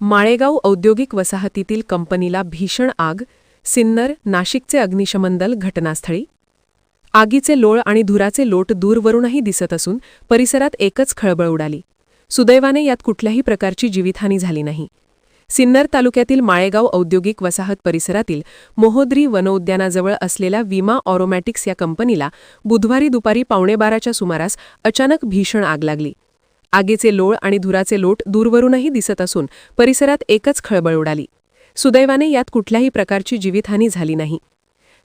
माळेगाव औद्योगिक वसाहतीतील कंपनीला भीषण आग, सिन्नर, नाशिकचे अग्निशमन दल घटनास्थळी। आगीचे लोळ आणि धुराचे लोट दूरवरूनही दिसत असून परिसरात एकच खळबळ उडाली। सुदैवाने यात कुठल्याही प्रकारची जीवितहानी झाली नाही। सिन्नर तालुक्यातील माळेगाव औद्योगिक वसाहत परिसरातील मोहोद्री वनोद्यानाजवळ असलेल्या विमा ऑरोमॅटिक्स या कंपनीला बुधवारी दुपारी 11:15च्या सुमारास अचानक भीषण आग लागली। आगीचे लोळ आणि धुराचे लोट दूरवरूनही दिसत असून परिसरात एकच खळबळ उडाली। सुदैवाने यात कुठल्याही प्रकारची जीवितहानी झाली नाही।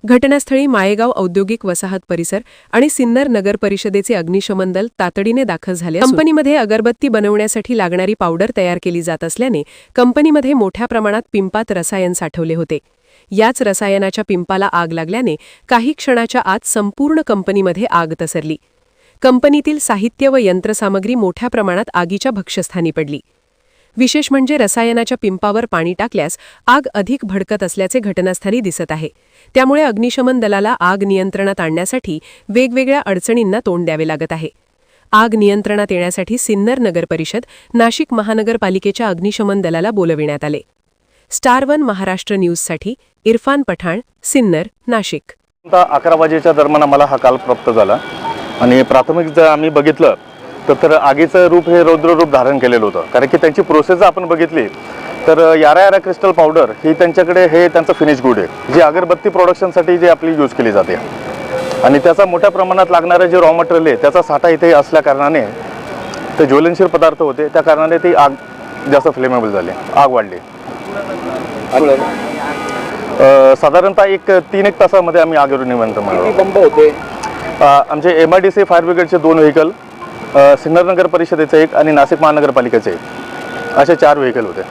घटनास्थळी माळेगाव औद्योगिक वसाहत परिसर आणि सिन्नर नगर परिषदेचे अग्निशमन दल तातडीने दाखल झाले असून कंपनीमध्ये अगरबत्ती बनवण्यासाठी लागणारी पावडर तयार केली जात असल्याने कंपनीमध्ये मोठ्या प्रमाणात पिंपात रसायन साठवले होते। याच रसायनाच्या पिंपाला आग लागल्याने काही क्षणाच्या आत संपूर्ण कंपनीमध्ये आग पसरली। कंपनीतील साहित्य व यंत्रसामग्री मोठ्या प्रमाणात आगीच्या भक्ष्यस्थानी पडली। विशेष म्हणजे रसायनाच्या पिंपावर पाणी टाकल्यास आग अधिक भडकत असल्याचे घटनास्थळी दिसत आहे। त्यामुळे अग्निशमन दलाला आग नियंत्रणात आणण्यासाठी वेगवेगळ्या अडचणींना तोंड द्यावे लागत आहे। आग नियंत्रणात येण्यासाठी सिन्नर नगर परिषद, नाशिक महानगरपालिकेच्या अग्निशमन दलाला बोलविण्यात आले। स्टार वन महाराष्ट्र न्यूजसाठी इरफान पठाण, सिन्नर, नाशिक। 11 वाजेच्या दरम्यान आम्हाला हा कॉल प्राप्त झाला आणि प्राथमिक जर आम्ही बघितलं तर आगीचं रूप हे रौद्र रूप धारण केलेलं होतं। कारण की त्यांची प्रोसेस आपण बघितली तर यारा क्रिस्टल पावडर ही त्यांच्याकडे हे त्यांचं फिनिश गुड आहे, जी अगरबत्ती प्रोडक्शनसाठी जी आपली यूज केली जाते आणि त्याचा मोठ्या प्रमाणात लागणारे जे रॉ मटेरियल आहे त्याचा साठा इथे असल्या कारणाने ते ज्वलनशील पदार्थ होते, त्या कारणाने ती आग जास्त फ्लेमेबल झाली, आग वाढली। साधारणतः 3-1 तासामध्ये आम्ही आगीवर नियंत्रण मिळवलं। आमचे MIDC फायर ब्रिगेडचे 2 व्हेकल, सिन्नर नगर परिषदेचे 1 आणि नाशिक महानगरपालिकेचे 1 असे 4 व्हेकल होते।